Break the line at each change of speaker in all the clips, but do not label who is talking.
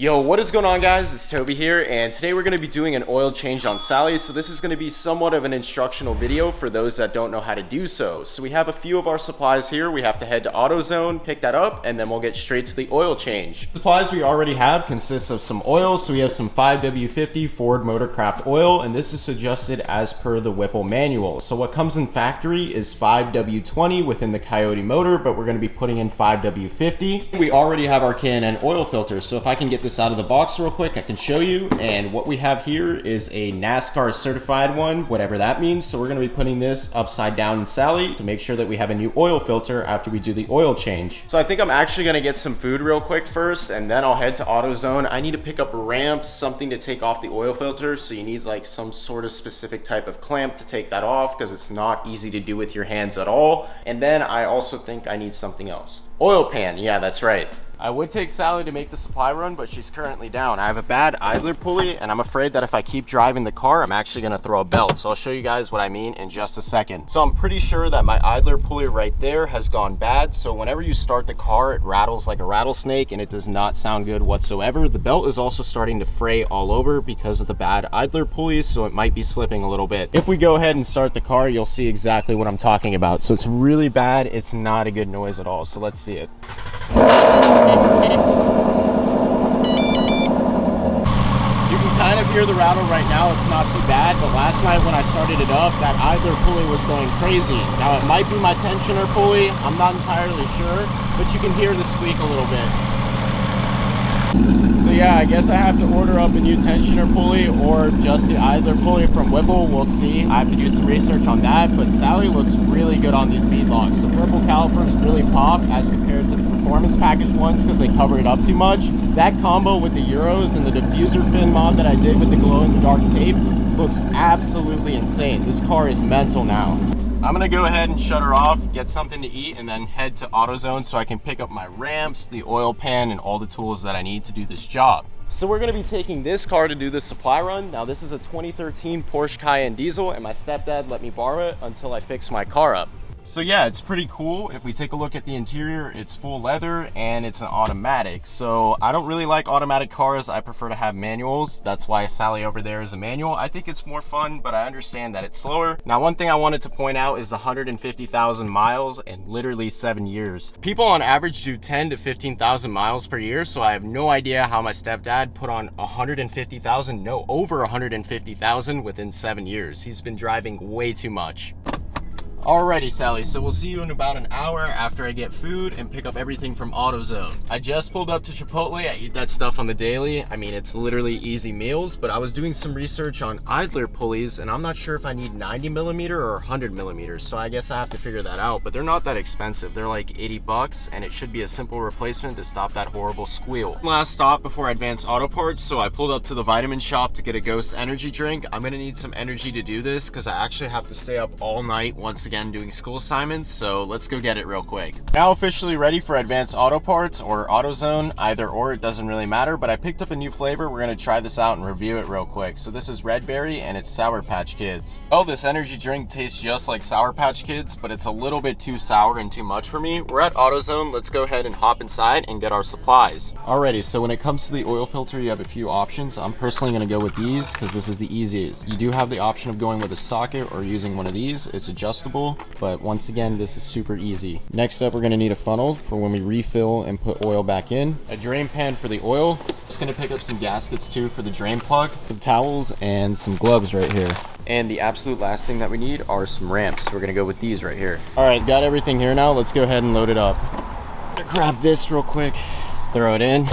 Yo, what is going on, guys? It's Toby here, and today we're going to be doing an oil change on Sally. So this is going to be somewhat of an instructional video for those that don't know how to do so. So we have a few of our supplies here. We have to head to AutoZone, pick that up, and then we'll get straight to the oil change. Supplies we already have consists of some oil. So we have some 5W-50 Ford Motorcraft oil, and this is adjusted as per the Whipple manual. So what comes in factory is 5W-20 within the Coyote motor, but we're going to be putting in 5W-50. We already have our K&N oil filter, so if I can get this out of the box real quick, I can show you. And what we have here is a NASCAR certified one, whatever that means. So we're going to be putting this upside down in Sally to make sure that we have a new oil filter after we do the oil change. So I think I'm actually going to get some food real quick first, and then I'll head to AutoZone. I need to pick up ramps, something to take off the oil filter. So you need like some sort of specific type of clamp to take that off, because it's not easy to do with your hands at all. And then I also think I need something else. Oil pan, yeah, that's right. I would take Sally to make the supply run, but she's currently down. I have a bad idler pulley, and I'm afraid that if I keep driving the car, I'm actually gonna throw a belt. So I'll show you guys what I mean in just a second. So I'm pretty sure that my idler pulley right there has gone bad. So whenever you start the car, it rattles like a rattlesnake, and it does not sound good whatsoever. The belt is also starting to fray all over because of the bad idler pulley, so it might be slipping a little bit. If we go ahead and start the car, you'll see exactly what I'm talking about. So it's really bad. It's not a good noise at all. So let's see it. You can kind of hear the rattle right now. It's not too bad, but last night when I started it up, that idler pulley was going crazy. Now it might be my tensioner pulley, I'm not entirely sure, but you can hear the squeak a little bit. So yeah, I guess I have to order up a new tensioner pulley or just the idler pulley from Whipple. We'll see. I have to do some research on that, but Sally looks really good on these bead locks. The purple calipers really pop as compared to the performance package ones because they cover it up too much. That combo with the Euros and the diffuser fin mod that I did with the glow-in-the-dark tape looks absolutely insane. This car is mental now. I'm gonna go ahead and shut her off, get something to eat, and then head to AutoZone so I can pick up my ramps, the oil pan, and all the tools that I need to do this job. So we're gonna be taking this car to do the supply run. Now this is a 2013 Porsche Cayenne diesel, and my stepdad let me borrow it until I fix my car up. So yeah, it's pretty cool. If we take a look at the interior, it's full leather and it's an automatic. So I don't really like automatic cars. I prefer to have manuals. That's why Sally over there is a manual. I think it's more fun, but I understand that it's slower. Now, one thing I wanted to point out is the 150,000 miles in literally 7 years. People on average do 10 to 15,000 miles per year. So I have no idea how my stepdad put on 150,000, no, over 150,000 within 7 years. He's been driving way too much. Alrighty, Sally, so we'll see you in about an hour after I get food and pick up everything from AutoZone. I just pulled up to Chipotle. I eat that stuff on the daily. I mean, it's literally easy meals, but I was doing some research on idler pulleys, and I'm not sure if I need 90 millimeter or 100 millimeters, so I guess I have to figure that out, but they're not that expensive. They're like 80 bucks, and it should be a simple replacement to stop that horrible squeal. Last stop before Advanced Auto Parts, so I pulled up to the vitamin shop to get a Ghost energy drink. I'm gonna need some energy to do this because I actually have to stay up all night once again doing school assignments, so let's go get it real quick. Now officially ready for Advanced Auto Parts or AutoZone, either or, it doesn't really matter, but I picked up a new flavor. We're gonna try this out and review it real quick. So this is Red Berry and it's Sour Patch Kids. Oh, this energy drink tastes just like Sour Patch Kids, but it's a little bit too sour and too much for me. We're at AutoZone. Let's go ahead and hop inside and get our supplies. Alrighty, so when it comes to the oil filter, you have a few options. I'm personally gonna go with these because this is the easiest. You do have the option of going with a socket or using one of these. It's adjustable, but once again, this is super easy. Next up, we're gonna need a funnel for when we refill and put oil back in, a drain pan for the oil. Just gonna pick up some gaskets too for the drain plug, some towels, and some gloves right here. And the absolute last thing that we need are some ramps. So we're gonna go with these right here. All right, got everything here now. Let's go ahead and load it up. Grab this real quick, throw it in,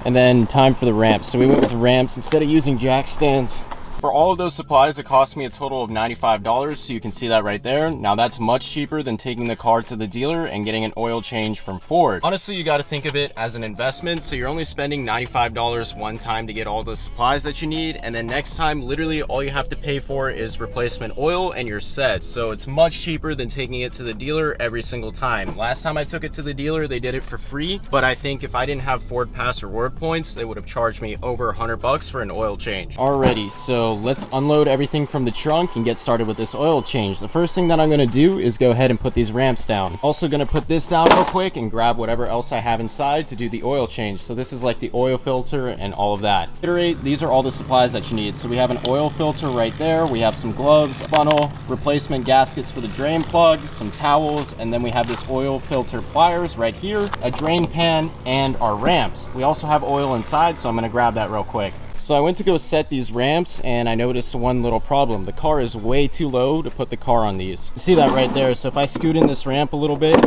and then time for the ramps. So we went with ramps instead of using jack stands. For all of those supplies, it cost me a total of $95, so you can see that right there. Now that's much cheaper than taking the car to the dealer and getting an oil change from Ford. Honestly, you gotta think of it as an investment, so you're only spending $95 one time to get all the supplies that you need, and then next time, literally all you have to pay for is replacement oil and you're set. So it's much cheaper than taking it to the dealer every single time. Last time I took it to the dealer, they did it for free, but I think if I didn't have Ford Pass reward points, they would have charged me over 100 bucks for an oil change. Alrighty, so So let's unload everything from the trunk and get started with this oil change. The first thing that I'm going to do is go ahead and put these ramps down. Also going to put this down real quick and grab whatever else I have inside to do the oil change. So this is like the oil filter and all of that. Iterate, these are all the supplies that you need. So we have an oil filter right there. We have some gloves, a funnel, replacement gaskets for the drain plugs, some towels, and then we have this oil filter pliers right here, a drain pan, and our ramps. We also have oil inside, so I'm going to grab that real quick. So I went to go set these ramps and I noticed one little problem. The car is way too low to put the car on these. You see that right there? So if I scoot in this ramp a little bit,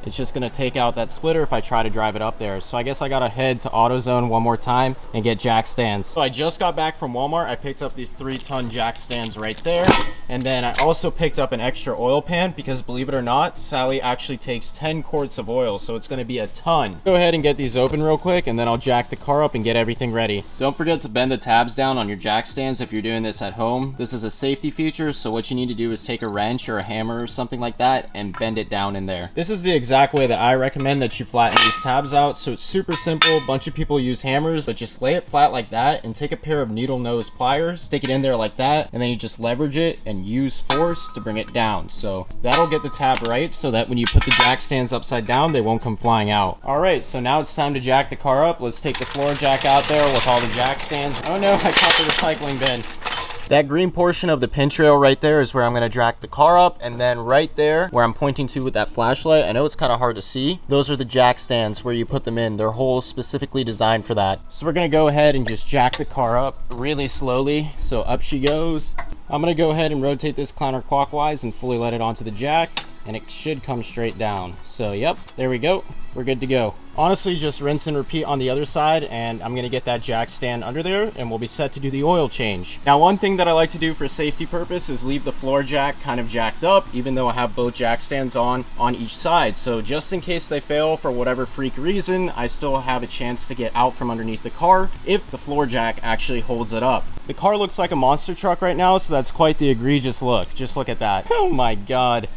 it's just gonna take out that splitter if I try to drive it up there. So I guess I gotta head to AutoZone one more time and get jack stands. So I just got back from Walmart. I picked up these 3-ton jack stands right there. And then I also picked up an extra oil pan because, believe it or not, Sally actually takes 10 quarts of oil. So it's gonna be a ton. Go ahead and get these open real quick and then I'll jack the car up and get everything ready. Don't forget to bend the tabs down on your jack stands if you're doing this at home. This is a safety feature, so what you need to do is take a wrench or a hammer or something like that and bend it down in there. This is the exact way that I recommend that you flatten these tabs out. So it's super simple. A bunch of people use hammers, but just lay it flat like that and take a pair of needle nose pliers, stick it in there like that, and then you just leverage it and use force to bring it down. So that'll get the tab right so that when you put the jack stands upside down, they won't come flying out. All right, so now it's time to jack the car up. Let's take the floor jack out there with all the jack stands. Oh no, I caught the recycling bin. That green portion of the pinch rail right there is where I'm going to jack the car up, and then right there where I'm pointing to with that flashlight, I know it's kind of hard to see, those are the jack stands where you put them in. They're holes specifically designed for that. So we're going to go ahead and just jack the car up really slowly. So up she goes. I'm going to go ahead and rotate this counterclockwise and fully let it onto the jack, and it should come straight down. So yep, there we go. We're good to go. Honestly, just rinse and repeat on the other side, and I'm gonna get that jack stand under there and we'll be set to do the oil change. Now, one thing that I like to do for safety purpose is leave the floor jack kind of jacked up, even though I have both jack stands on each side. So just in case they fail for whatever freak reason, I still have a chance to get out from underneath the car if the floor jack actually holds it up. The car looks like a monster truck right now, so that's quite the egregious look. Just look at that. Oh my God.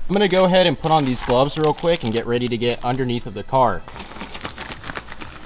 I'm gonna go ahead and put on these gloves real quick and get ready to get underneath of the car.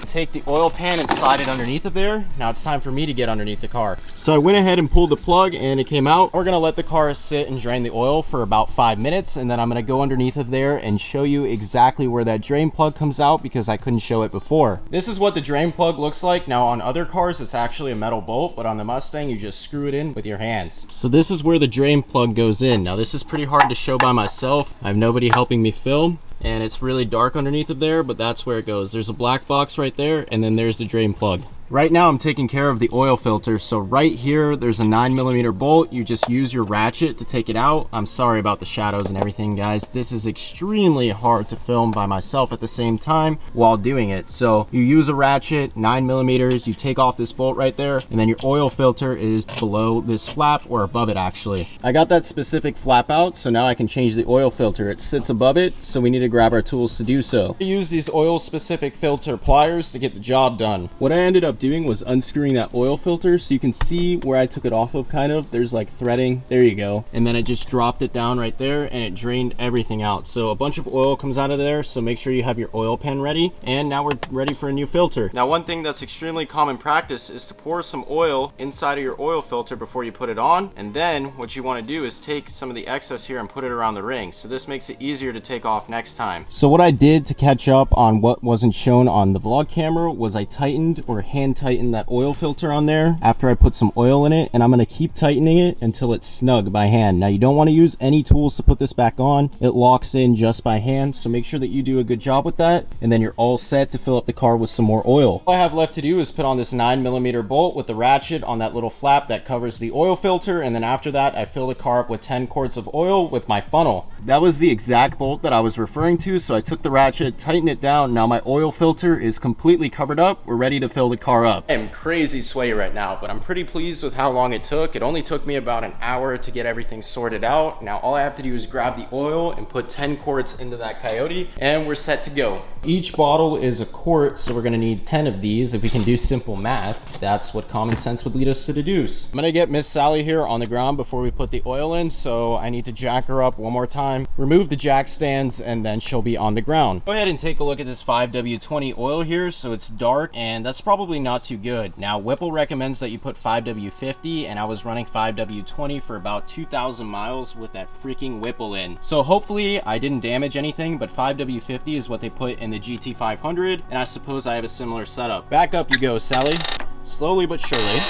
Take the oil pan and slide it underneath of there. Now it's time for me to get underneath the car. So I went ahead and pulled the plug and it came out. We're gonna let the car sit and drain the oil for about 5 minutes, and then I'm gonna go underneath of there and show you exactly where that drain plug comes out because I couldn't show it before. This is what the drain plug looks like. Now on other cars it's actually a metal bolt, but on the Mustang you just screw it in with your hands. So this is where the drain plug goes in. Now this is pretty hard to show by myself. I have nobody helping me film, and it's really dark underneath of there, but that's where it goes. There's a black box right there, and then there's the drain plug. Right now I'm taking care of the oil filter. So right here, there's a 9mm bolt. You just use your ratchet to take it out. I'm sorry about the shadows and everything, guys. This is extremely hard to film by myself at the same time while doing it. So you use a ratchet, 9mm, you take off this bolt right there, and then your oil filter is below this flap, or above it actually. I got that specific flap out, so now I can change the oil filter. It sits above it, so we need to grab our tools to do so. I use these oil specific filter pliers to get the job done. What I ended up doing was unscrewing that oil filter, so you can see where I took it off of, kind of. There's like threading. There you go. And then I just dropped it down right there and it drained everything out. So a bunch of oil comes out of there, so make sure you have your oil pan ready. And now we're ready for a new filter. Now, one thing that's extremely common practice is to pour some oil inside of your oil filter before you put it on. And then what you want to do is take some of the excess here and put it around the ring. So this makes it easier to take off next time. So what I did to catch up on what wasn't shown on the vlog camera was I tightened, or hand tightened, that oil filter on there after I put some oil in it, and I'm going to keep tightening it until it's snug by hand. Now you don't want to use any tools to put this back on. It locks in just by hand, so make sure that you do a good job with that, and then you're all set to fill up the car with some more oil. All I have left to do is put on this 9mm bolt with the ratchet on that little flap that covers the oil filter, and then after that I fill the car up with 10 quarts of oil with my funnel. That was the exact bolt that I was referring to, so I took the ratchet, tightened it down. Now my oil filter is completely covered up. We're ready to fill the car up. I'm crazy sweaty right now, but I'm pretty pleased with how long it took. It only took me about an hour to get everything sorted out. Now all I have to do is grab the oil and put 10 quarts into that Coyote, and we're set to go. Each bottle is a quart, so we're gonna need 10 of these. If we can do simple math, that's what common sense would lead us to deduce. I'm gonna get Miss Sally here on the ground before we put the oil in, so I need to jack her up one more time, remove the jack stands, and then she'll be on the ground. Go ahead and take a look at this 5W-50 oil here. So it's dark, and that's probably not too good. Now, Whipple recommends that you put 5W-50, and I was running 5W-20 for about 2,000 miles with that freaking Whipple in. So hopefully I didn't damage anything, but 5W-50 is what they put in the GT500, and I suppose I have a similar setup. Back up you go, Sally. Slowly but surely.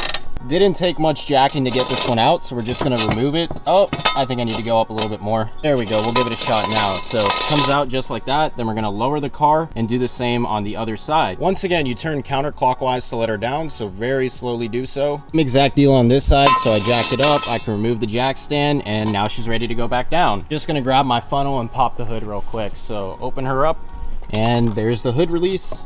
Didn't take much jacking to get this one out, so we're just gonna remove it. Oh, I think I need to go up a little bit more. There we go, we'll give it a shot now. So it comes out just like that. Then we're gonna lower the car and do the same on the other side. Once again, you turn counterclockwise to let her down, so very slowly do so. Same exact deal on this side, so I jacked it up. I can remove the jack stand, and now she's ready to go back down. Just gonna grab my funnel and pop the hood real quick. So open her up, and there's the hood release.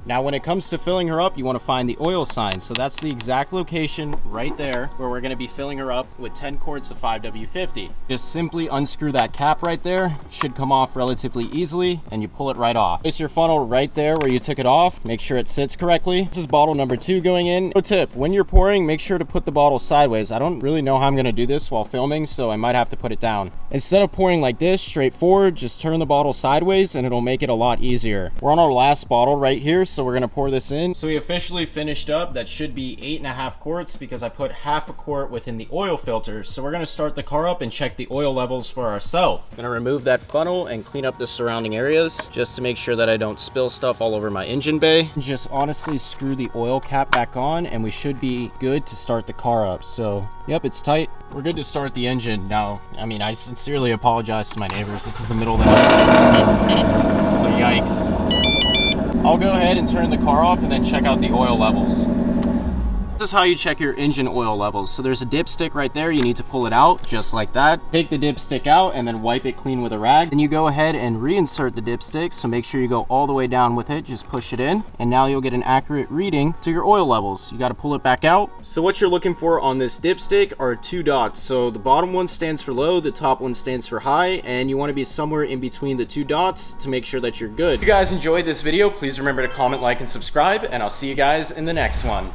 Now, when it comes to filling her up, you want to find the oil sign. So that's the exact location right there where we're going to be filling her up with 10 quarts of 5W-50. Just simply unscrew that cap right there. Should come off relatively easily, and you pull it right off. Place your funnel right there where you took it off. Make sure it sits correctly. This is bottle number 2 going in. Pro tip, when you're pouring, make sure to put the bottle sideways. I don't really know how I'm going to do this while filming, so I might have to put it down. Instead of pouring like this, straight forward, just turn the bottle sideways, and it'll make it a lot easier. We're on our last bottle right here, so we're gonna pour this in. So we officially finished up. That should be 8.5 quarts because I put half a quart within the oil filter. So we're gonna start the car up and check the oil levels for ourselves. Gonna remove that funnel and clean up the surrounding areas just to make sure that I don't spill stuff all over my engine bay. Just honestly screw the oil cap back on, and we should be good to start the car up. So yep, it's tight. We're good to start the engine. Now, I mean, I sincerely apologize to my neighbors. This is the middle of the night, so yikes. I'll go ahead and turn the car off and then check out the oil levels. This is how you check your engine oil levels. So there's a dipstick right there. You need to pull it out just like that. Take the dipstick out and then wipe it clean with a rag. Then you go ahead and reinsert the dipstick. So make sure you go all the way down with it. Just push it in. And now you'll get an accurate reading to your oil levels. You got to pull it back out. So what you're looking for on this dipstick are 2 dots. So the bottom one stands for low, the top one stands for high, and you want to be somewhere in between the 2 dots to make sure that you're good. If you guys enjoyed this video, please remember to comment, like, and subscribe, and I'll see you guys in the next one.